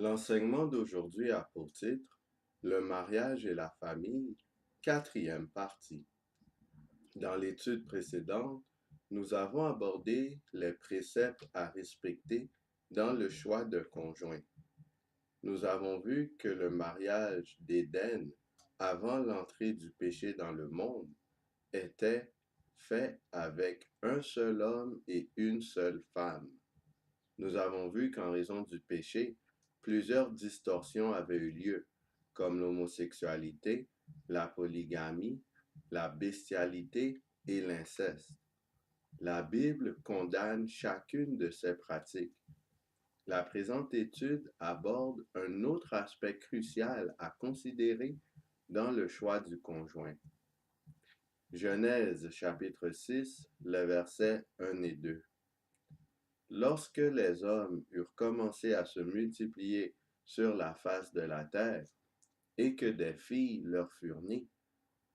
L'enseignement d'aujourd'hui a pour titre Le mariage et la famille, quatrième partie. Dans l'étude précédente, nous avons abordé les préceptes à respecter dans le choix d'un conjoint. Nous avons vu que le mariage d'Éden, avant l'entrée du péché dans le monde, était fait avec un seul homme et une seule femme. Nous avons vu qu'en raison du péché, plusieurs distorsions avaient eu lieu, comme l'homosexualité, la polygamie, la bestialité et l'inceste. La Bible condamne chacune de ces pratiques. La présente étude aborde un autre aspect crucial à considérer dans le choix du conjoint. Genèse chapitre 6, les versets 1 et 2. Lorsque les hommes eurent commencé à se multiplier sur la face de la terre, et que des filles leur furent nées,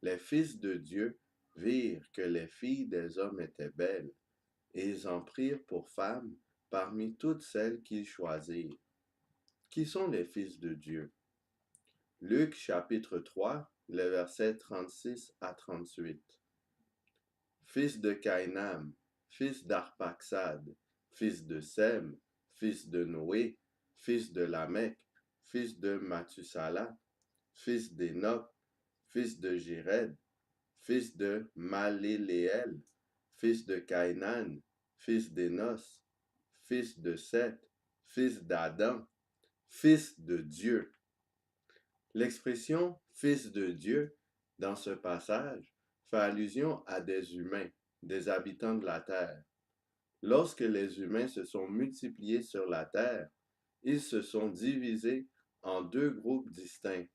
les fils de Dieu virent que les filles des hommes étaient belles, et ils en prirent pour femmes parmi toutes celles qu'ils choisirent. Qui sont les fils de Dieu? Luc chapitre 3, les versets 36 à 38. Fils de Caïnam, fils d'Arpaxad, fils de Sem, fils de Noé, fils de Lamech, fils de Mathusala, fils d'Énoch, fils de Jéred, fils de Maléléel, fils de Caïnan, fils d'Énos, fils de Seth, fils d'Adam, fils de Dieu. L'expression fils de Dieu dans ce passage fait allusion à des humains, des habitants de la terre. Lorsque les humains se sont multipliés sur la terre, ils se sont divisés en deux groupes distincts.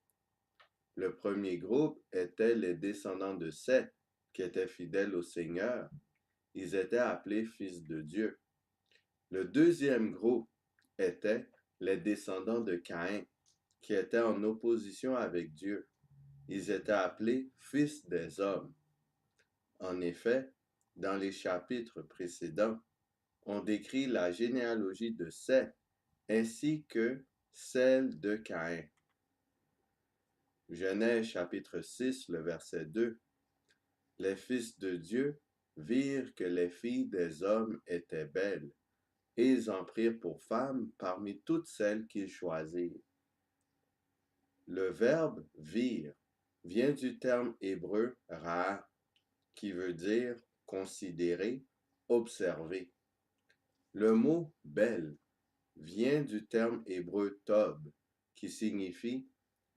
Le premier groupe était les descendants de Seth, qui étaient fidèles au Seigneur. Ils étaient appelés fils de Dieu. Le deuxième groupe était les descendants de Caïn, qui étaient en opposition avec Dieu. Ils étaient appelés fils des hommes. En effet, dans les chapitres précédents, on décrit la généalogie de Seth ainsi que celle de Caïn. Genèse chapitre 6, le verset 2. Les fils de Dieu virent que les filles des hommes étaient belles, et ils en prirent pour femmes parmi toutes celles qu'ils choisirent. Le verbe vir vient du terme hébreu ra, qui veut dire considérer, observer. Le mot belle vient du terme hébreu tob, qui signifie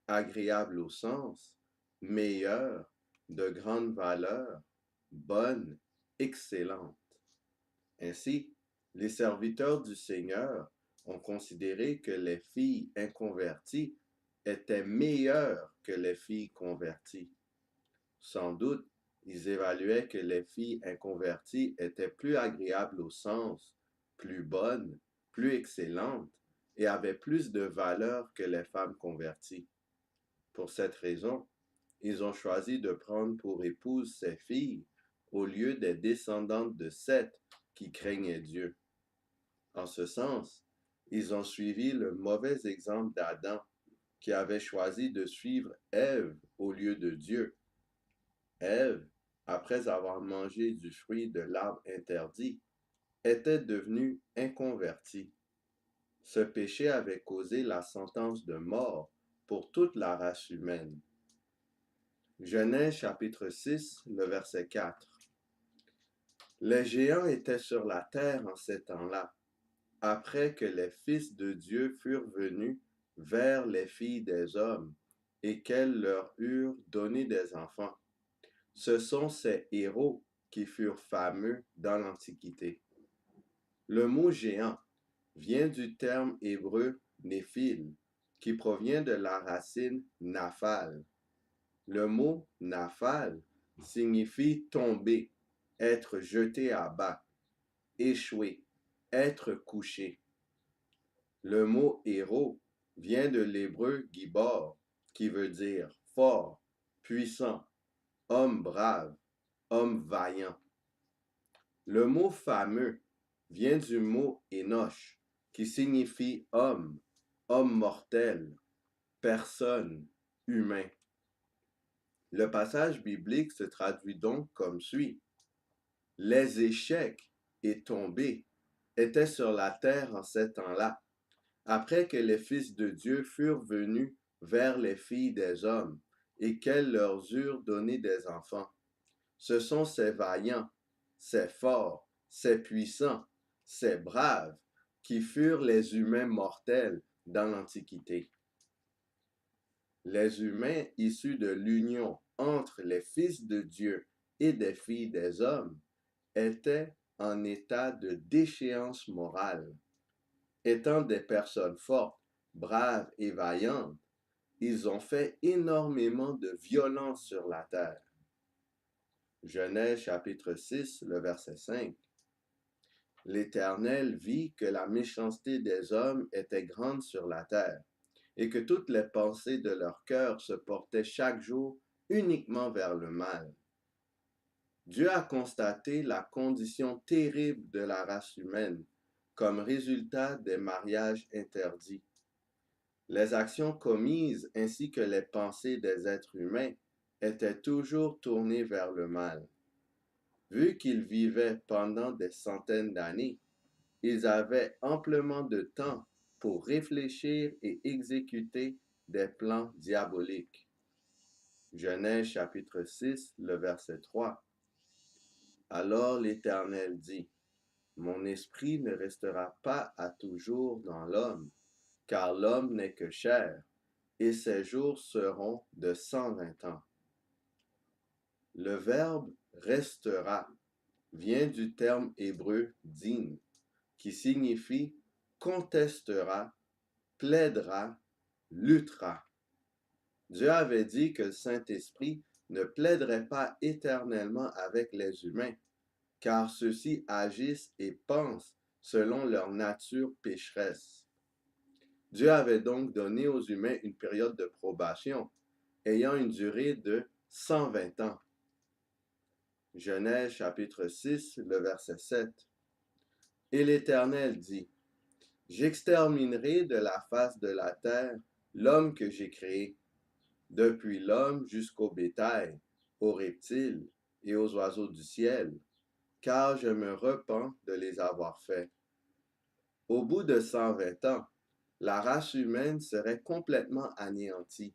agréable au sens, meilleur, de grande valeur, bonne, excellente. Ainsi, les serviteurs du Seigneur ont considéré que les filles inconverties étaient meilleures que les filles converties. Sans doute, ils évaluaient que les filles inconverties étaient plus agréables au sens, plus bonnes, plus excellentes et avaient plus de valeur que les femmes converties. Pour cette raison, ils ont choisi de prendre pour épouse ces filles au lieu des descendantes de Seth qui craignaient Dieu. En ce sens, ils ont suivi le mauvais exemple d'Adam qui avait choisi de suivre Ève au lieu de Dieu. Ève, après avoir mangé du fruit de l'arbre interdit, était devenue inconvertie. Ce péché avait causé la sentence de mort pour toute la race humaine. Genèse chapitre 6, le verset 4. Les géants étaient sur la terre en ces temps-là, après que les fils de Dieu furent venus vers les filles des hommes et qu'elles leur eurent donné des enfants. Ce sont ces héros qui furent fameux dans l'Antiquité. Le mot géant vient du terme hébreu néphil, qui provient de la racine naphal. Le mot naphal signifie tomber, être jeté à bas, échouer, être couché. Le mot héros vient de l'hébreu gibor, qui veut dire fort, puissant, homme brave, homme vaillant. Le mot fameux vient du mot Énoch, qui signifie homme, homme mortel, personne, humain. Le passage biblique se traduit donc comme suit. Les échecs et tombés étaient sur la terre en ces temps-là, après que les fils de Dieu furent venus vers les filles des hommes, et qu'elles leur eurent donné des enfants. Ce sont ces vaillants, ces forts, ces puissants, ces braves, qui furent les humains mortels dans l'Antiquité. Les humains issus de l'union entre les fils de Dieu et des filles des hommes étaient en état de déchéance morale. Étant des personnes fortes, braves et vaillantes, ils ont fait énormément de violence sur la terre. Genèse chapitre 6, le verset 5. L'Éternel vit que la méchanceté des hommes était grande sur la terre, et que toutes les pensées de leur cœur se portaient chaque jour uniquement vers le mal. Dieu a constaté la condition terrible de la race humaine comme résultat des mariages interdits. Les actions commises ainsi que les pensées des êtres humains étaient toujours tournées vers le mal. Vu qu'ils vivaient pendant des centaines d'années, ils avaient amplement de temps pour réfléchir et exécuter des plans diaboliques. Genèse chapitre 6, le verset 3. Alors l'Éternel dit, mon esprit ne restera pas à toujours dans l'homme, car l'homme n'est que chair, et ses jours seront de 120 ans. Le verbe restera vient du terme hébreu din, qui signifie contestera, plaidera, luttera. Dieu avait dit que le Saint-Esprit ne plaiderait pas éternellement avec les humains, car ceux-ci agissent et pensent selon leur nature pécheresse. Dieu avait donc donné aux humains une période de probation, ayant une durée de 120 ans. Genèse chapitre 6, le verset 7. Et l'Éternel dit, j'exterminerai de la face de la terre l'homme que j'ai créé, depuis l'homme jusqu'au bétail, aux reptiles et aux oiseaux du ciel, car je me repens de les avoir faits. Au bout de 120 ans, la race humaine serait complètement anéantie.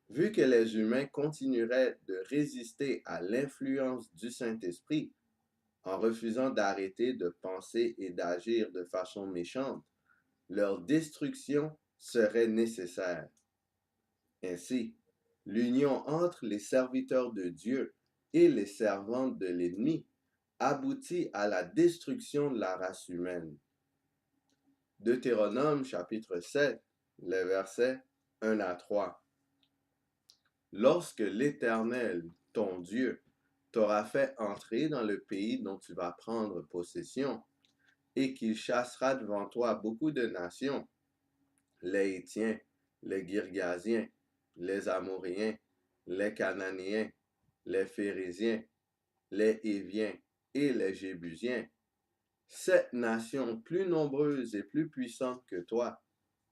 Vu que les humains continueraient de résister à l'influence du Saint-Esprit, en refusant d'arrêter de penser et d'agir de façon méchante, leur destruction serait nécessaire. Ainsi, l'union entre les serviteurs de Dieu et les servantes de l'ennemi aboutit à la destruction de la race humaine. Deutéronome chapitre 7, les versets 1 à 3. Lorsque l'Éternel, ton Dieu, t'aura fait entrer dans le pays dont tu vas prendre possession, et qu'il chassera devant toi beaucoup de nations, les Hétiens, les Girgasiens, les Amoréens, les Cananéens, les Phérésiens, les Héviens et les Jébusiens, 7 nations plus nombreuses et plus puissantes que toi,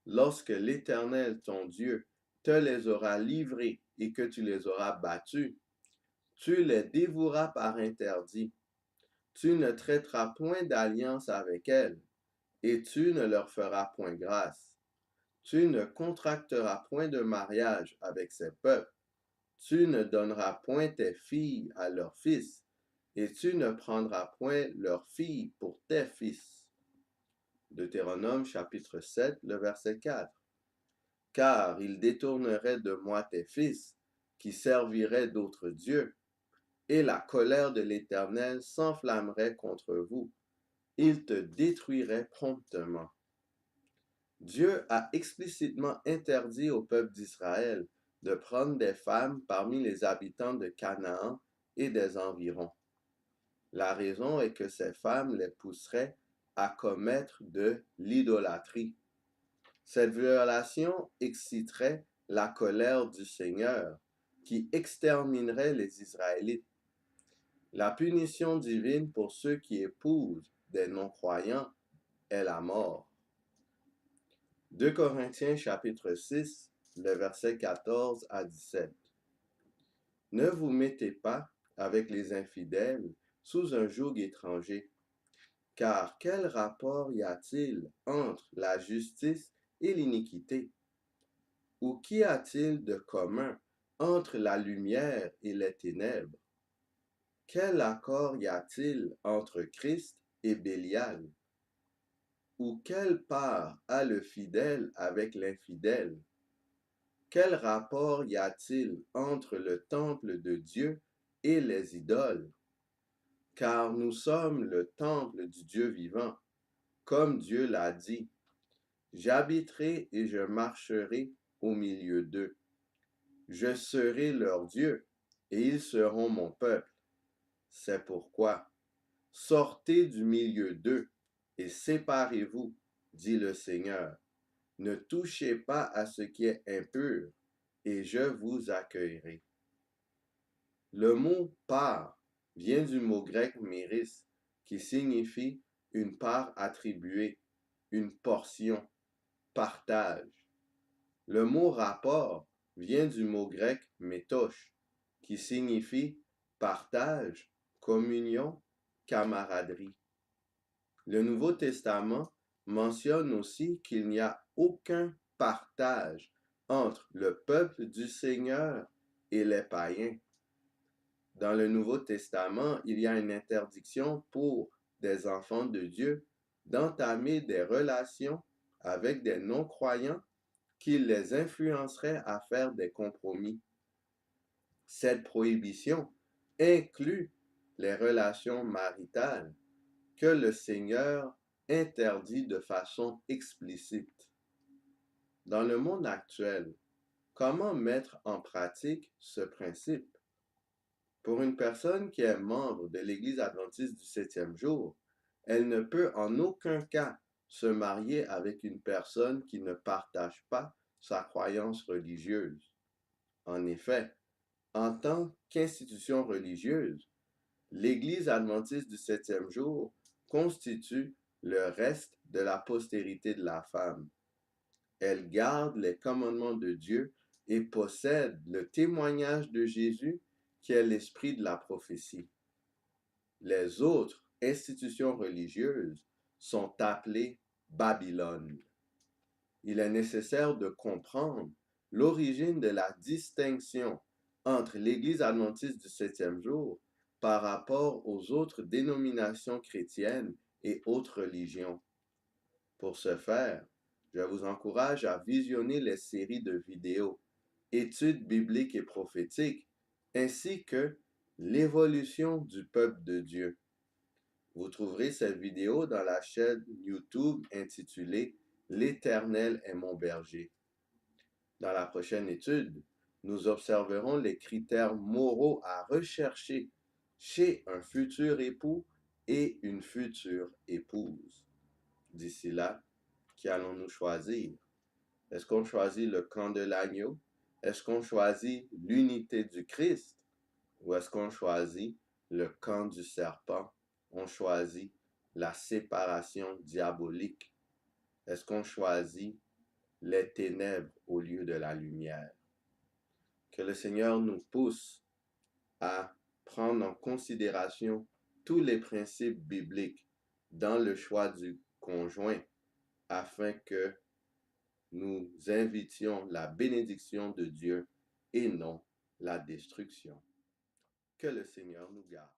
lorsque l'Éternel, ton Dieu, te les aura livrées et que tu les auras battues, tu les dévoueras par interdit. Tu ne traiteras point d'alliance avec elles, et tu ne leur feras point grâce. Tu ne contracteras point de mariage avec ces peuples. Tu ne donneras point tes filles à leurs fils, et tu ne prendras point leurs filles pour tes fils. Deutéronome chapitre 7, le verset 4. Car ils détourneraient de moi tes fils, qui serviraient d'autres dieux, et la colère de l'Éternel s'enflammerait contre vous. Il te détruirait promptement. Dieu a explicitement interdit au peuple d'Israël de prendre des femmes parmi les habitants de Canaan et des environs. La raison est que ces femmes les pousseraient à commettre de l'idolâtrie. Cette violation exciterait la colère du Seigneur, qui exterminerait les Israélites. La punition divine pour ceux qui épousent des non-croyants est la mort. 2 Corinthiens chapitre 6, le verset 14 à 17. Ne vous mettez pas avec les infidèles sous un joug étranger, car quel rapport y a-t-il entre la justice et l'iniquité? Ou qu'y a-t-il de commun entre la lumière et les ténèbres? Quel accord y a-t-il entre Christ et Bélial? Ou quelle part a le fidèle avec l'infidèle? Quel rapport y a-t-il entre le temple de Dieu et les idoles? Car nous sommes le temple du Dieu vivant, comme Dieu l'a dit. J'habiterai et je marcherai au milieu d'eux. Je serai leur Dieu, et ils seront mon peuple. C'est pourquoi, sortez du milieu d'eux et séparez-vous, dit le Seigneur. Ne touchez pas à ce qui est impur, et je vous accueillerai. Le mot part vient du mot grec méris, qui signifie une part attribuée, une portion, partage. Le mot rapport vient du mot grec métoche, qui signifie partage, communion, camaraderie. Le Nouveau Testament mentionne aussi qu'il n'y a aucun partage entre le peuple du Seigneur et les païens. Dans le Nouveau Testament, il y a une interdiction pour des enfants de Dieu d'entamer des relations avec des non-croyants qui les influenceraient à faire des compromis. Cette prohibition inclut les relations maritales que le Seigneur interdit de façon explicite. Dans le monde actuel, comment mettre en pratique ce principe? Pour une personne qui est membre de l'Église adventiste du septième jour, elle ne peut en aucun cas se marier avec une personne qui ne partage pas sa croyance religieuse. En effet, en tant qu'institution religieuse, l'Église adventiste du septième jour constitue le reste de la postérité de la femme. Elle garde les commandements de Dieu et possède le témoignage de Jésus qui est l'esprit de la prophétie. Les autres institutions religieuses sont appelées Babylone. Il est nécessaire de comprendre l'origine de la distinction entre l'Église adventiste du septième jour par rapport aux autres dénominations chrétiennes et autres religions. Pour ce faire, je vous encourage à visionner les séries de vidéos Études bibliques et prophétiques, ainsi que L'évolution du peuple de Dieu. Vous trouverez cette vidéo dans la chaîne YouTube intitulée L'Éternel est mon berger. Dans la prochaine étude, nous observerons les critères moraux à rechercher chez un futur époux et une future épouse. D'ici là, qui allons-nous choisir? Est-ce qu'on choisit le camp de l'agneau? Est-ce qu'on choisit l'unité du Christ? Ou est-ce qu'on choisit le camp du serpent? On choisit la séparation diabolique? Est-ce qu'on choisit les ténèbres au lieu de la lumière? Que le Seigneur nous pousse à prendre en considération tous les principes bibliques dans le choix du conjoint afin que nous invitions la bénédiction de Dieu et non la destruction. Que le Seigneur nous garde.